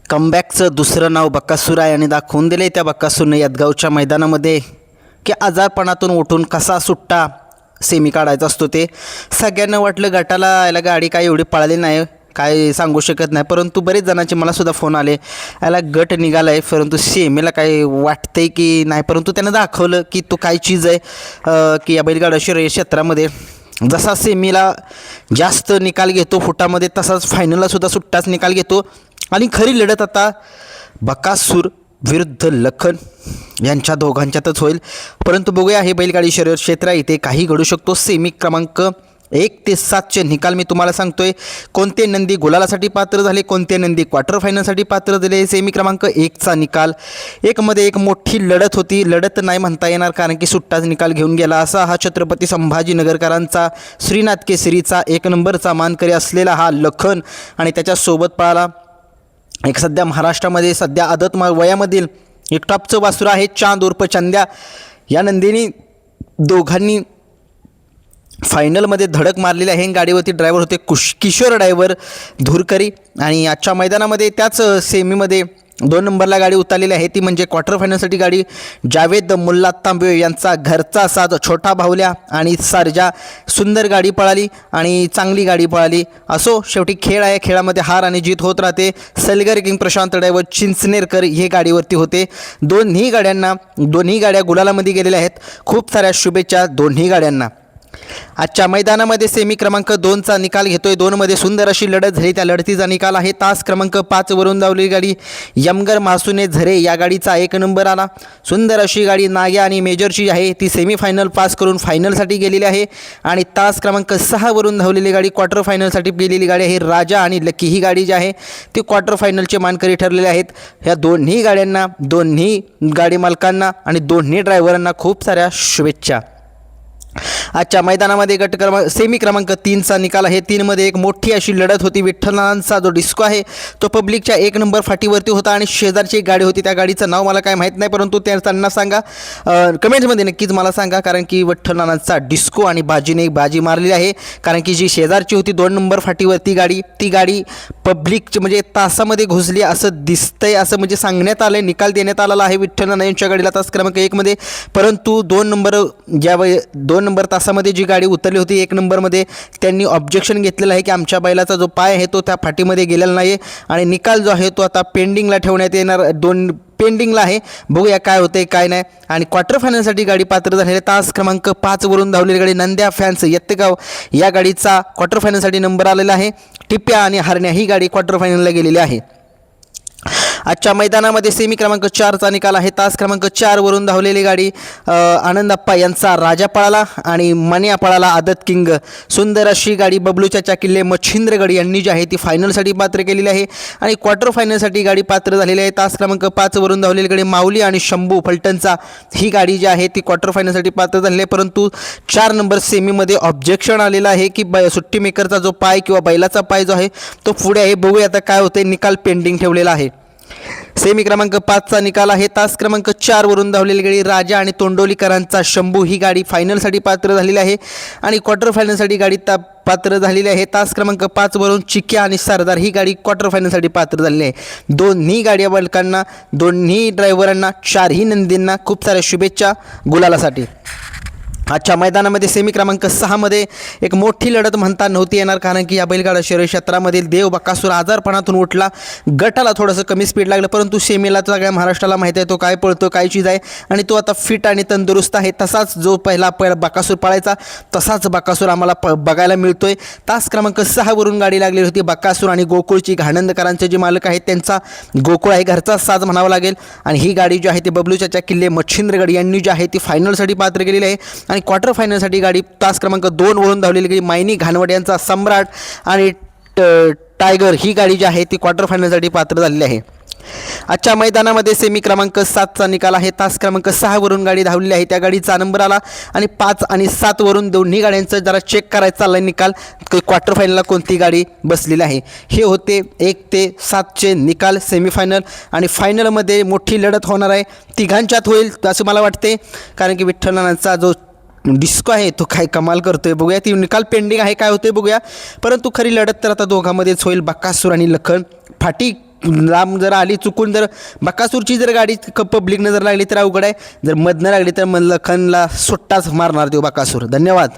कमबॅकचं दुसरं नाव बकासूर आहे आणि दाखवून दिले त्या बकासूरने यादगावच्या मैदानामध्ये की आजारपणातून उठून कसा सुट्टा सेमी काढायचा असतो. ते सगळ्यांना वाटलं गटाला याला गाडी काय एवढी पळाली नाही, काय सांगू शकत नाही. परंतु बरेच जणांचे मलासुद्धा फोन आले याला गट निघाला आहे परंतु सेमीला काय वाटतंय की नाही. परंतु त्यानं दाखवलं की तो काय चीज आहे की या बैलगाडा शर्यत क्षेत्रामध्ये जसा सेमीला जास्त निकाल घेतो फुटामध्ये तसाच फायनललासुद्धा सुट्टाच निकाल घेतो. आणि खरी लढत आता बकासूर विरुद्ध लखन यांच्या दोघांच्यातच होईल. परंतु बघूया हे बैलगाडी शर्यत क्षेत्र इथे काही घडू शकतो. सेमी क्रमांक 1 ते 7चे निकाल मी तुम्हाला सांगतोय. कोणते नंदी गुलालासाठी पात्र झाले, कोणते नंदी क्वार्टर फायनलसाठी पात्र झाले. सेमी क्रमांक 1चा निकाल 1मध्ये एक मोठी लढत होती. लढत नाही म्हणता येणार कारण की सुट्टाच निकाल घेऊन गेला. असा हा छत्रपती संभाजीनगरकरांचा श्रीनाथ केसरीचा 1 नंबरचा मानकरी असलेला हा लखन आणि त्याच्यासोबत पळाला एक सध्या महाराष्ट्रामध्ये सध्या आदत वयामधील एक टॉपचं वासुर आहे चांद उर्फ चंद्या. या नंदीनी दोघांनी फायनलमध्ये धडक मारलेली आहे. गाडीवरती ड्रायव्हर होते किशोर ड्रायव्हर धुरकरी आणि आजच्या मैदानामध्ये त्याच सेमीमध्ये 2 नंबरला गाडी उतरलेली आहे ती म्हणजे क्वार्टर फायनलसाठी गाडी जावेद मुल्ला तांबे यांचा घरचा साथ छोटा भावल्या आणि सरजा. सुंदर गाडी पळाली आणि चांगली गाडी पळाली. असो शेवटी खेळ आहे, खेळामध्ये हार आणि जीत होत राहते. सलगर किंग प्रशांत ड्रायव्हर चिंचनेरकर हे गाडीवरती होते. दोन्ही गाड्या गुलालामध्ये गेलेल्या आहेत. खूप साऱ्या शुभेच्छा दोन्ही गाड्यांना. आजच्या मैदानामध्ये सेमी क्रमांक 2चा निकाल घेतोय. 2मध्ये सुंदर अशी लढत झाली. त्या लढतीचा निकाल आहे तास क्रमांक 5 वरून धावलेली गाडी यमगर मासुने झरे या गाडीचा 1 नंबर आला. सुंदर अशी गाडी नाग्या आणि मेजरची आहे ती सेमीफायनल पास करून फायनलसाठी गेलेली आहे. आणि तास क्रमांक 6 वरून धावलेली गाडी क्वार्टर फायनलसाठी गेलेली गाडी आहे राजा आणि लकी. ही गाडी जी आहे ती क्वार्टर फायनलचे मानकरी ठरलेले आहेत. ह्या दोन्ही गाड्यांना, दोन्ही गाडी मालकांना आणि दोन्ही ड्रायव्हरांना खूप साऱ्या शुभेच्छा. आजच्या मैदानामध्ये सेमी क्रमांक 3चा निकाल आहे. 3मध्ये एक मोठी अशी लढत होती. विठ्ठलनाथांचा जो डिस्को आहे तो पब्लिकच्या 1 नंबर फाटीवरती होता आणि शेजारची एक गाडी होती. त्या गाडीचं नाव मला काय माहीत नाही परंतु त्यांना सांगा, कमेंट्समध्ये नक्कीच मला सांगा कारण की विठ्ठलनाथांचा डिस्को आणि बाजीने बाजी मारलेली आहे. कारण की जी शेजारची होती 2 नंबर फाटीवरती गाडी ती गाडी पब्लिकची म्हणजे तासामध्ये घुसली असं दिसतंय, असं म्हणजे सांगण्यात आलं. निकाल देण्यात आलेला आहे विठ्ठलनाथ यांच्या गाडीला तास क्रमांक 1मध्ये. परंतु 2 नंबर तासामध्ये जी गाडी उतरली होती 1 नंबरमध्ये त्यांनी ऑब्जेक्शन घेतलेलं आहे की आमच्या बैलाचा जो पाय आहे तो त्या फाटीमध्ये गेलेला नाही आणि निकाल जो आहे तो आता पेंडिंगला ठेवण्यात येणार. 2 पेंडिंगला आहे. बघूया काय होते काय नाही. आणि क्वार्टर फायनलसाठी गाडी पात्र झालेली तास क्रमांक 5 वरून धावलेली गाडी नंद्या फॅन्स येत्तेगाव या गाडीचा क्वार्टर फायनलसाठी नंबर आलेला आहे. टिप्या आणि हरण्या ही गाडी क्वार्टर फायनलला गेलेली आहे. आजच्या मैदानामध्ये सेमी क्रमांक 4चा निकाल आहे. तास क्रमांक 4 वरून धावलेली गाडी आनंदप्पा यांचा राजा पळाला आणि मन्या पळाला आदत किंग. सुंदर अशी गाडी बबलूच्या किल्ले मच्छिंद्रगड यांनी जी आहे ती फायनलसाठी पात्र केलेली आहे आणि क्वार्टर फायनलसाठी गाडी पात्र झालेली आहे. तास क्रमांक 5 वरून धावलेली गाडी माऊली आणि शंभू फलटणचा ही गाडी जी आहे ती क्वार्टर फायनलसाठी पात्र झालेली आहे. परंतु 4 नंबर सेमीमध्ये ऑब्जेक्शन आलेलं आहे की सुट्टी मेकरचा जो पाय किंवा बैलाचा पाय जो आहे तो पुढे आहे. बघूया आता काय होते. निकाल पेंडिंग ठेवलेला आहे. सेमी क्रमांक 5चा निकाल आहे. तास क्रमांक 4 वरून धावलेली गाडी राजा आणि तोंडोलीकरांचा शंभू ही गाडी फायनलसाठी पात्र झालेली आहे आणि क्वार्टर फायनलसाठी गाडी पात्र झालेली आहे. तास क्रमांक 5 वरून चिक्या आणि सरदार ही गाडी क्वार्टर फायनलसाठी पात्र झालेली आहे. दोन्ही गाड्या मालकांना, दोन्ही ड्रायव्हरांना, 4ही नंदींना खूप साऱ्या शुभेच्छा गुलालासाठी. आजच्या मैदानामध्ये सेमी क्रमांक 6मध्ये एक मोठी लढत म्हणता नव्हती येणार कारण की या बैलगाडा शर्यत क्षेत्रामधील देव बकासूर आजारपणातून उठला. गटाला थोडंसं कमी स्पीड लागलं परंतु सेमीला सगळ्या महाराष्ट्राला माहिती आहे तो काय पळतो, काय चीज आहे आणि तो आता फिट आणि तंदुरुस्त आहे. तसाच जो पहिला बकासूर पळायचा तसाच बकासूर आम्हाला बघायला मिळतोय. तास क्रमांक 6 वरून गाडी लागलेली होती. बकासूर आणि गोकुळची घाणंदकरांचे जे मालक आहेत त्यांचा गोकुळ आहे घरचा साज म्हणावा लागेल आणि ही गाडी जी आहे ती बबलूच्या किल्ले मच्छिंद्रगड यांनी जी आहे ती फायनलसाठी पात्र केलेली आहे आणि क्वार्टर फायनलसाठी गाडी तास क्रमांक 2 वरून धावलेली गाडी मायनी घाणवड यांचा सम्राट आणि टायगर ही गाडी जी आहे ती क्वार्टर फायनलसाठी पात्र झालेली आहे. आजच्या मैदानामध्ये सेमी क्रमांक 7चा निकाल आहे. तास क्रमांक 6 वरून गाडी धावलेली आहे. त्या गाडीचा नंबर आला आणि 5 आणि 7 वरून दोन्ही गाड्यांचं जरा चेक करायचा चालला निकाल क्वार्टर फायनलला कोणती गाडी बसलेली आहे. हे होते 1 ते 7चे निकाल सेमीफायनल आणि फायनलमध्ये मोठी लढत होणार आहे. तिघांच्यात होईल असं मला वाटते कारण की विठ्ठलनाथांचा जो डिस्को आहे तो काय कमाल करतोय. बघूया ती निकाल पेंडिंग आहे काय होते बघूया. परंतु खरी लढत तर आता दोघांमध्येच होईल. बकासूर आणि लखन फाटी लांब जर आली चुकून जर बकासूरची जर गाडी पब्लिकनं जर लागली तर अवघड आहे. जर मधनं लागली तर लखनला सुट्टाच मारणार तो बकासूर. धन्यवाद.